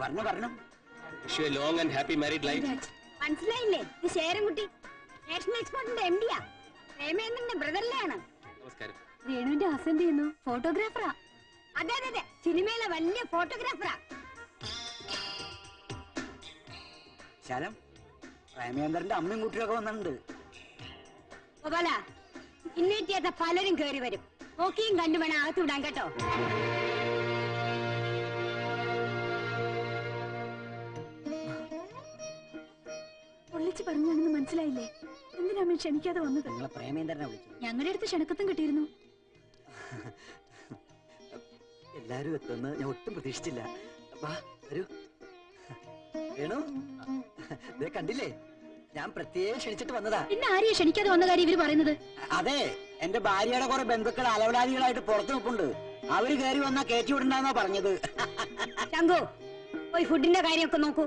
പറഞ്ഞു പറഞ്ഞു. Wish you a long and happy married life. മനസ്സിലായില്ലേ? ഇത് ശേരൻകുട്ടി നാഷണൽ എക്സ്പോർട്ടിന്റെ MD-യാ. പ്രേമേന്ദ്രന്റെ ബ്രദറിലാണ്. നമസ്കാരം. രേണുവിന്റെ ഹസ്ബൻഡ് ചെയ്യുന്നു, ഫോട്ടോഗ്രാഫറാ. അതെ അതെ അതെ, സിനിമയിലെ വലിയ ഫോട്ടോഗ്രാഫറാ. ശാലം, പ്രേമേന്ദ്രന്റെ അമ്മയും കുട്ടിയൊക്കെ വന്നിട്ടുണ്ട്. ഗോപാല, ഇന്നേറ്റ് ചെയ്യാത്ത പലരും കയറി വരും. നോക്കിയും കണ്ടു വേണം അകത്ത് വിടാൻ കേട്ടോ. ഒളിച്ചു പറഞ്ഞാണെന്ന് മനസ്സിലായില്ലേ? എന്തിനാ അമ്മ ക്ഷണിക്കാതെ വന്നത്? നിങ്ങളെ പ്രേമേന്ദ്രനെ വിളിച്ചു. ഞങ്ങളുടെ അടുത്ത് ക്ഷണക്കത്തും കിട്ടിയിരുന്നു. എല്ലാരും എത്തുമെന്ന് ഞാൻ ഒട്ടും പ്രതീക്ഷിച്ചില്ല. വാ വരൂ. വേണു, കണ്ടില്ലേ, ഞാൻ പ്രത്യേകം ക്ഷണിച്ചിട്ട് വന്നതാ. പിന്നെ ആരെയും ക്ഷണിക്കാതെ വന്ന കാര്യം ഇവര് പറയുന്നത്? അതെ, എന്റെ ഭാര്യയുടെ കുറെ ബന്ധുക്കൾ അലവലാദികളായിട്ട് പുറത്തു നിൽപ്പുണ്ട്. അവര് കയറി വന്നാ കയറ്റി വിടണ്ടെന്നാ പറഞ്ഞത്. ശംഖു, പോയി ഫുഡിന്റെ കാര്യമൊക്കെ നോക്കൂ.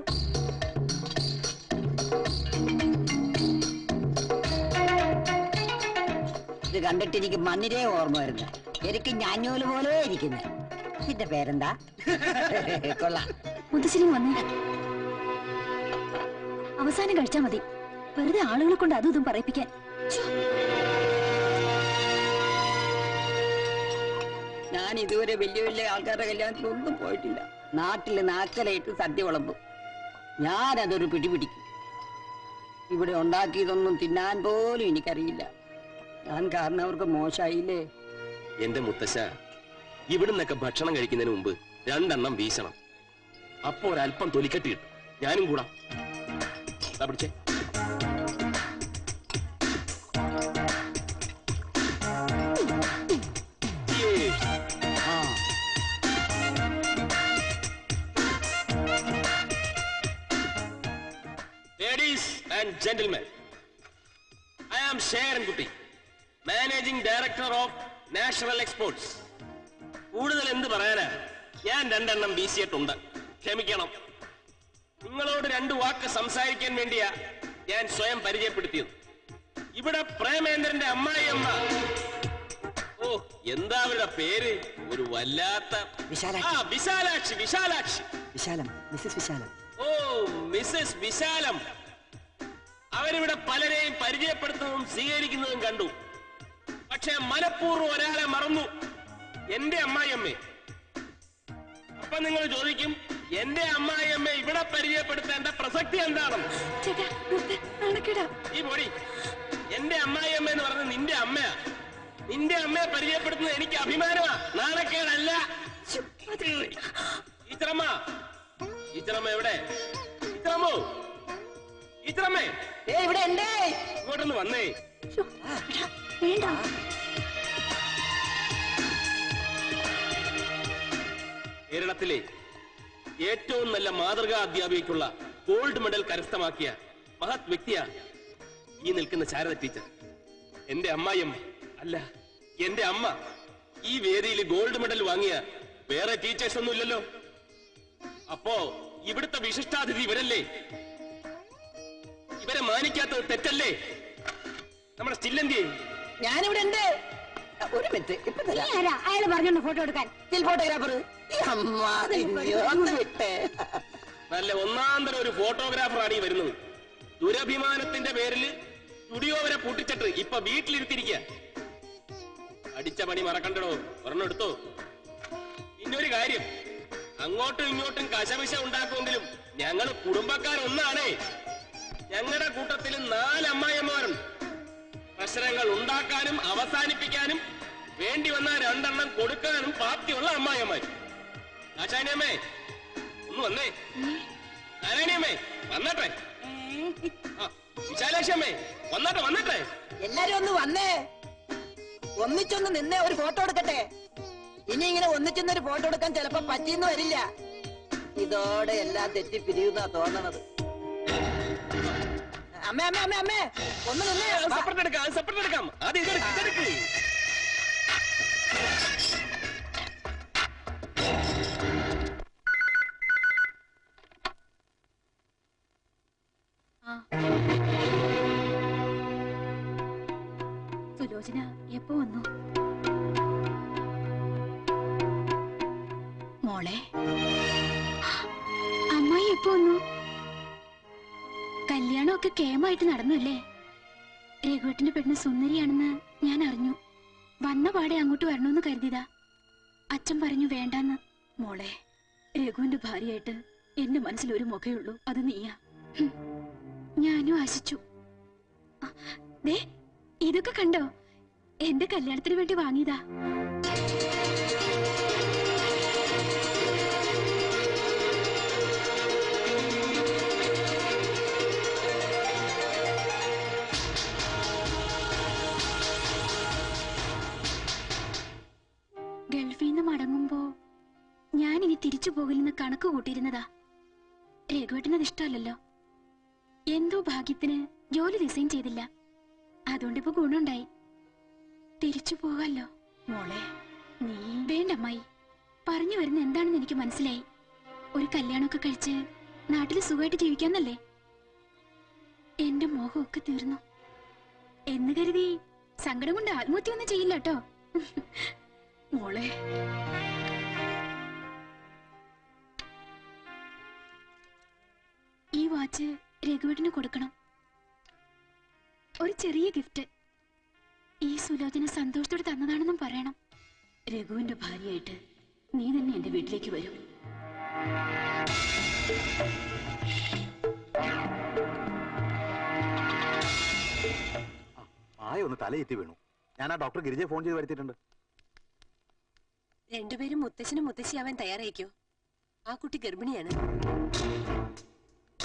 ഇത് കണ്ടിട്ട് എനിക്ക് മണ്ണിരേ ഓർമ്മ വരുന്നു. എനിക്ക് ഞാഞ്ഞൂല് പോലെ ഇരിക്കുന്നേ. ഇതിന്റെ പേരെന്താ? കൊള്ളാം. മുത്തശ്ശേരി വന്നേ. അവസാനം കഴിച്ചാ മതി, വെറുതെ ആളുകളെ കൊണ്ട് അതും ഇതും പറയിപ്പിക്കാൻ. ഞാൻ ഇതുവരെ വലിയ വലിയ ആൾക്കാരുടെ കല്യാണത്തിലൊന്നും പോയിട്ടില്ല. നാട്ടില് നാക്കലയിട്ട് സദ്യ വിളമ്പും. ഞാനതൊരു പിടിപിടിക്കും. ഇവിടെ ഉണ്ടാക്കിയതൊന്നും തിന്നാൻ പോലും എനിക്കറിയില്ല. ഞാൻ കാരണം അവർക്ക് മോശമായില്ലേ? എന്റെ മുത്തശ്ശ, ഇവിടുന്നൊക്കെ ഭക്ഷണം കഴിക്കുന്നതിന് മുമ്പ് 2 എണ്ണം വീശണം. അപ്പൊ ഒരല്പം തൊലിക്കട്ടി കിട്ടും. ഞാനും കൂടാ. പിടിച്ചേ. Ladies and gentlemen, I am Sherankutty, managing director of national exports. കൂടുതൽ എന്ത് പറയാനാ, ഞാൻ 2 എണ്ണം വീശിയിട്ടുണ്ട്. ക്ഷമിക്കണം. നിങ്ങളോട് 2 വാക്ക് സംസാരിക്കാൻ വേണ്ടിയാ ഞാൻ സ്വയം പരിചയപ്പെടുത്തിയത്. ഇവിടെ പ്രേമേന്ദ്രന്റെ അമ്മായിയമ്മ, ഓ എന്താ അവരുടെ പേര്, ഒരു വല്ലാത്ത വിശാലാക്ഷി. വിശാലം, മിസ്സസ് വിശാലം. ഓ മിസ്സസ് വിശാലം. അവരിവിടെ പലരെയും പരിചയപ്പെടുത്തുന്നതും സ്വീകരിക്കുന്നതും കണ്ടു. പക്ഷെ മനഃപൂർവ്വം ഒരാളെ മറന്നു, എന്റെ അമ്മായിയമ്മേ. അപ്പൊ നിങ്ങൾ ചോദിക്കും, എന്റെ അമ്മായിയമ്മ ഇവിടെ പരിചയപ്പെടുത്തേണ്ട പ്രസക്തി എന്താണെന്ന്. ഈ പൊടി, എന്റെ അമ്മായിയമ്മ എന്ന് പറഞ്ഞത് നിന്റെ അമ്മയാ. നിന്റെ അമ്മയെ പരിചയപ്പെടുത്തുന്നത് എനിക്ക് അഭിമാനമാ, നാണക്കേടല്ല. ടീച്ചറമ്മ, ടീച്ചറമ്മ എവിടെ? ടീച്ചറമ്മോ, ടീച്ചറമ്മേ ഇവിടെ ഉണ്ട്. ഇങ്ങോട്ടൊന്ന് വന്നേ. കേരളത്തിലെ ഏറ്റവും നല്ല മാതൃകാ അധ്യാപികയ്ക്കുള്ള ഗോൾഡ് മെഡൽ കരസ്ഥമാക്കിയ മഹത് വ്യക്തിയാ ഈ നിൽക്കുന്ന ശാരദ ടീച്ചർ. എന്റെ അമ്മായിയമ്മ അല്ല, എന്റെ അമ്മ. ഈ വേദിയിൽ ഗോൾഡ് മെഡൽ വാങ്ങിയ വേറെ ടീച്ചേഴ്സ് ഒന്നും ഇല്ലല്ലോ. അപ്പോ ഇവിടുത്തെ വിശിഷ്ടാതിഥി ഇവരല്ലേ? ഇവരെ മാനിക്കാത്തത് തെറ്റല്ലേ? നമ്മുടെ സ്റ്റില്ലെന്തിയെ? ഞാനിവിടെ ഉണ്ട്. ഒരു മിനിറ്റ്, അയാൾ പറഞ്ഞോണ്ട് ഫോട്ടോ എടുക്കാൻ. ഫോട്ടോഗ്രാഫർ നല്ല ഒന്നാന്തരം ഒരു ഫോട്ടോഗ്രാഫറാണ് ഈ വരുന്നത്. ദുരഭിമാനത്തിന്റെ പേരിൽ സ്റ്റുഡിയോ വരെ പൂട്ടിച്ചിട്ട് ഇപ്പൊ വീട്ടിലിരുത്തിരിക്കുക. അടിച്ച പണി മറക്കണ്ടോ, ഒരെണ്ണം എടുത്തോ. പിന്നൊരു കാര്യം, അങ്ങോട്ടും ഇങ്ങോട്ടും കശപിശ ഉണ്ടാക്കുമെങ്കിലും ഞങ്ങൾ കുടുംബക്കാരൊന്നാണേ. ഞങ്ങളുടെ കൂട്ടത്തിൽ 4 അമ്മായിയമ്മമാരുണ്ട്. പ്രശ്നങ്ങൾ ഉണ്ടാക്കാനും അവസാനിപ്പിക്കാനും വേണ്ടി വന്ന 2 എണ്ണം കൊടുക്കാനും പ്രാപ്തിയുള്ള അമ്മായിയമ്മമാർ. ആശാനിയമ്മേ ഒന്ന് വന്നേ. നാരായണിയമ്മേ വന്നട്ടെ. വിശാലാക്ഷമ്മേ വന്നട്ടെ. എല്ലാരും ഒന്ന് വന്നേ, ഒന്നിച്ചൊന്ന് നിന്നേ ഒരു ഫോട്ടോ എടുക്കട്ടെ. ഇനി ഇങ്ങനെ ഒന്നിച്ചൊന്നൊരു ഫോട്ടോ എടുക്കാൻ ചിലപ്പോ പറ്റിയെന്ന് വരില്ല. ഇതോടെ എല്ലാം തെറ്റിപ്പിരിയുന്നാ തോന്നണത്. അമ്മേ അമ്മേ അമ്മേ അമ്മേ ഒന്ന് നിന്നേ. സെപ്പറേറ്റ് എടുക്കാം. ആദ്യം ഇതെടുക്ക്. സുലോചന എപ്പോ വന്നു? മോളെ ഒക്കെ കേമായിട്ട് നടന്നല്ലേ? രഘുവേട്ടന്റെ പെണ്ണ് സുന്ദരിയാണെന്ന് ഞാൻ അറിഞ്ഞു. വന്ന പാടെ അങ്ങോട്ട് വരണമെന്ന് കരുതിയതാ. അച്ഛൻ പറഞ്ഞു വേണ്ടാന്ന്. മോളെ, രഘുവിന്റെ ഭാര്യയായിട്ട് എന്റെ മനസ്സിൽ ഒരു മുഖയുള്ളൂ, അത് നീയാ. ഞാനും ആശിച്ചു. ദേ, ഇതൊക്കെ കണ്ടോ? എന്റെ കല്യാണത്തിന് വേണ്ടി വാങ്ങിയതാ. ഗൾഫിൽ നിന്ന് മടങ്ങുമ്പോ ഞാൻ ഇനി തിരിച്ചു പോകില്ലെന്ന് കണക്ക് കൂട്ടിയിരുന്നതാ. രഘുവേട്ടനത് ഇഷ്ടമല്ലല്ലോ. എന്തോ ഭാഗ്യത്തിന് ജോലി റിസൈൻ ചെയ്തില്ല. അതുകൊണ്ടിപ്പോ ഗുണമുണ്ടായി. തിരിച്ചു പോകാല്ലോ. മോളെ, നീ വേണ്ടമ്മായി. പറഞ്ഞു വരുന്ന എന്താണെന്ന് എനിക്ക് മനസ്സിലായി. ഒരു കല്യാണമൊക്കെ കഴിച്ച് നാട്ടിൽ സുഖമായിട്ട് ജീവിക്കാന്നല്ലേ? എന്റെ മോഹമൊക്കെ തീർന്നു എന്ന് കരുതി സങ്കടം കൊണ്ട് ആത്മഹത്യ ഒന്നും ചെയ്യില്ല കേട്ടോ. മോളെ, ഈ വാച്ച് രഘുവേട്ടന് കൊടുക്കണം. ഒരു ചെറിയ ഗിഫ്റ്റ്. ഈ സുലോചന സന്തോഷത്തോടെ തന്നതാണെന്നും പറയണം. രഘുവിന്റെ ഭാര്യയായിട്ട് നീ തന്നെ എന്റെ വീട്ടിലേക്ക് വരും. ഒന്ന് തലയെത്തി വീണു. ഞാൻ ആ ഡോക്ടർ ഗിരിജയെ ഫോൺ ചെയ്ത് വരുത്തിയിട്ടുണ്ട്. രണ്ടുപേരും മുത്തശ്ശനും മുത്തശ്ശിയാവാൻ തയ്യാറായിക്കോ. ആ കുട്ടി ഗർഭിണിയാണ്.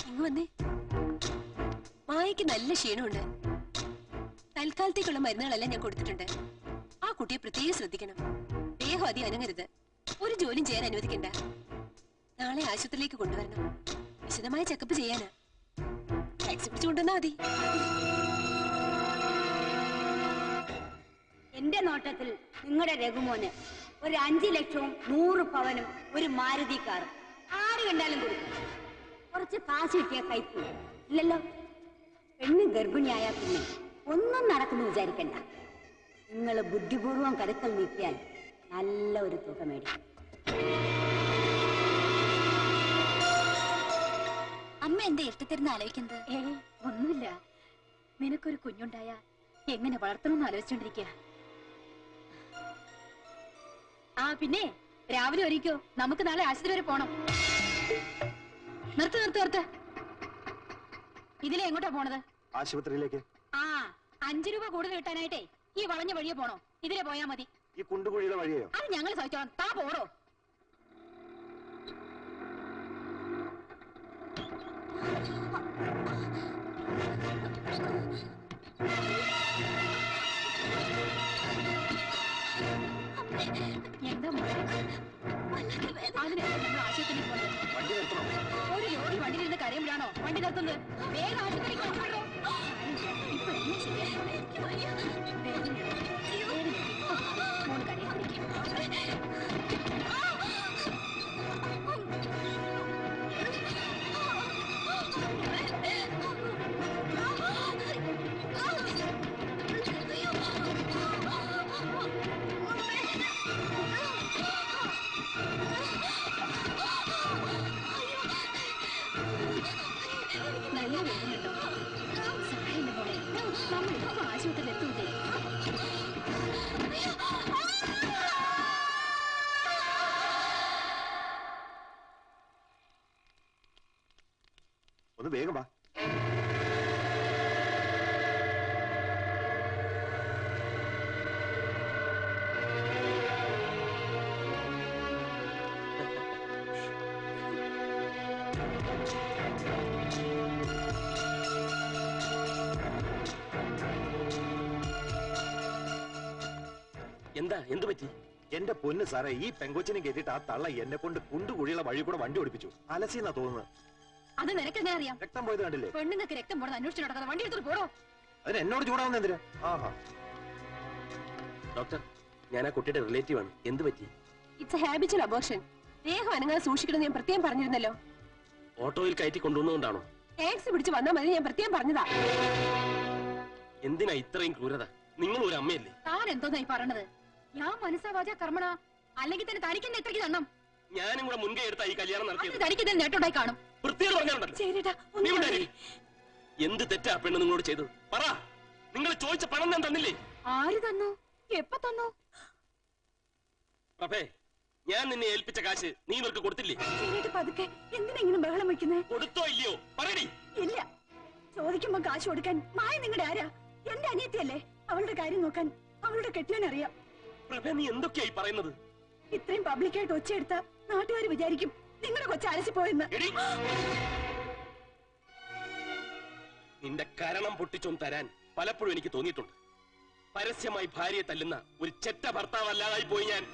ഇങ്ങ് വന്നേ. മായയ്ക്ക് നല്ല ക്ഷീണമുണ്ട്. തൽക്കാലത്തേക്കുള്ള മരുന്നുകളെല്ലാം ഞാൻ കൊടുത്തിട്ടുണ്ട്. ആ കുട്ടിയെ പ്രത്യേകം ശ്രദ്ധിക്കണം. ദേഹം അധികം അനങ്ങരുത്. ഒരു ജോലിയും ചെയ്യാൻ അനുവദിക്കണ്ട. നാളെ ആശുപത്രിയിലേക്ക് കൊണ്ടുവരണം. വിശദമായ ചെക്കപ്പ് ചെയ്യാനാ. ടാക്സി പിടിച്ചു കൊണ്ടുവന്നാ മതി. എന്റെ നോട്ടത്തിൽ നിങ്ങളുടെ രഘുമോന് ഒരു 5 ലക്ഷവും 100 പവനും ഒരു മാരുതി കാറും ആര് കണ്ടാലും കൊടുക്കും. കുറച്ച് കാശ് കിട്ടിയ കൈപ്പ് ഇല്ലല്ലോ. പെണ്ണ് ഗർഭിണിയായ പിന്നെ ഒന്നും നടക്കുന്നു വിചാരിക്കണ്ട. നിങ്ങൾ ബുദ്ധിപൂർവം കരുക്കൾ നീക്കിയാൽ നല്ല ഒരു തുക മേടിക്കും. അമ്മ എന്താ ഇഷ്ടത്തിരുന്ന് ആലോചിക്കുന്നത്? ഒന്നുമില്ല. നിനക്കൊരു കുഞ്ഞുണ്ടായ എങ്ങനെ വളർത്തണമെന്ന് ആലോചിച്ചോണ്ടിരിക്കുക. ആ പിന്നെ രാവിലെ ഒരുക്കോ, നമുക്ക് നാളെ ആശുപത്രി വരെ പോണം. നിർത്ത്. ഇതിലെ എങ്ങോട്ടാ പോണത്? ആശുപത്രിയിലേക്ക്. ആ 5 രൂപ കൂടുതൽ കിട്ടാനായിട്ടേ ഈ വളഞ്ഞ വഴിയെ പോണോ? ഇതിലെ പോയാ മതി. ഈ കുണ്ടുകുഴിയുടെ വഴിയോ? അത് ഞങ്ങൾ സഹിച്ചോളാം. താ പോടോ. എന്താ അതിന് നമ്മൾ ആശുപത്രിയിൽ പോകുന്നത്? ഒരു ലോറി വണ്ടിയിലിരുന്ന് കരയുമ്പോഴാണോ വണ്ടി നിർത്തുന്നത്? വേഗം ആശുപത്രിക്ക് കൊണ്ടുപോകണോ? ഇപ്പൊ എല്ലാം ശരിയായി. മോള് കരയാതിരിക്കും. നല്ല വേദനയുണ്ടോ? സാരമില്ല മോളെ, നമ്മളിപ്പോ ആശുപത്രിയിൽ എത്തൂലേ. ഒന്ന് വേഗം വാ. എന്താ, എന്ത് പറ്റി? എന്റെ പൊന്ന് സാറേ, ഈ പെങ്കൊച്ചിനെ കേട്ടിട്ട് ആ തള്ള എന്നെ കൊണ്ട് കുണ്ടുകുഴിയുള്ള വഴി കൂടെ വണ്ടി ഓടിപ്പിച്ചു. അലസിന്നാ തോന്നുന്നത്. അത് നിനക്കെങ്ങനെ അറിയാം? രക്തം പോയത് കണ്ടില്ലേ? പെണ്ണുങ്ങൾക്ക് രക്തം പോണെന്ന് അന്വേഷിച്ചു നടക്കാതെ വണ്ടി എടുത്തിട്ട് പോടോ. അതിന് എന്നോട് ചൂടാവുന്ന എന്തിനാ? ആഹാ. ഡോക്ടർ, ഞാൻ ആ കുട്ടിയുടെ റിലേറ്റീവ് ആണ്. എന്ത് പറ്റി? It's A habitual abortion. ദേഹം അനങ്ങാതെ സൂക്ഷിക്കണം ഞാൻ പ്രത്യേകം പറഞ്ഞിരുന്നല്ലോ. ഓട്ടോയിൽ കയറ്റി കൊണ്ടുവന്നുകൊണ്ടാണോ? ടാക്സി പിടിച്ച് വന്നാൽ മതി, ഞാൻ പ്രത്യേകം പറഞ്ഞതാ. എന്തിനാ ഇത്രയും ക്രൂരത? നിങ്ങൾ ഒരു അമ്മയല്ലേ? താൻ എന്തോന്നായി പറയണത്? ഞാൻ മനസ്സാവാച കർമ്മണ, അല്ലെങ്കിൽ തന്നെ തനിക്കെന്നെ ഇത്രയ്ക്ക് തണ്ണം. ഞാനും കൂടെ മുൻകൈ എടുത്താ ഈ കല്യാണം നടത്തിയത്. തനിക്ക് ഇതിൽ നേട്ടമുണ്ടായി കാണും. വൃത്തിയോട് പറഞ്ഞാലുണ്ടല്ലോ. എന്ത് തെറ്റാ പെണ്ണ് നിങ്ങളോട് ചെയ്തത്? പറ. നിങ്ങൾ ചോദിച്ച പണം ഞാൻ തന്നില്ലേ? ആര് തന്നു? എപ്പ തന്നു? പ്രഭേ, ഞാൻ നിന്നെ ഏൽപ്പിച്ച കാശ് നീ ഇവർക്ക് കൊടുത്തില്ലേ? പതുക്കെ എന്തിനെങ്കിലും ബഹളം വെക്കുന്നേ? കൊടുത്തോ ഇല്ലയോ പറയടി. ഇല്ല, ചോദിക്കുമ്പോ കാശ് കൊടുക്കാൻ മായ നിങ്ങളുടെ ആരാ? എന്റെ അനിയത്തിയല്ലേ. അവളുടെ കാര്യം നോക്കാൻ അവളുടെ കെട്ടിയനറിയാം. പ്രഭേ, നീ എന്തൊക്കെയായി പറയുന്നത്? ഇത്രയും പബ്ലിക്കായിട്ട് ഒച്ചയെടുത്ത നാട്ടുകാർ വിചാരിക്കും നിങ്ങളുടെ കൊച്ചു അലസിപ്പോയെന്ന്. നിന്റെ കരണം പൊട്ടിച്ചൊന്ന് തരാൻ പലപ്പോഴും എനിക്ക് തോന്നിയിട്ടുണ്ട്. പരസ്യമായി ഭാര്യയെ തല്ലുന്ന ഒരു ചെറ്റ ഭർത്താവല്ലാതായി പോയി ഞാൻ.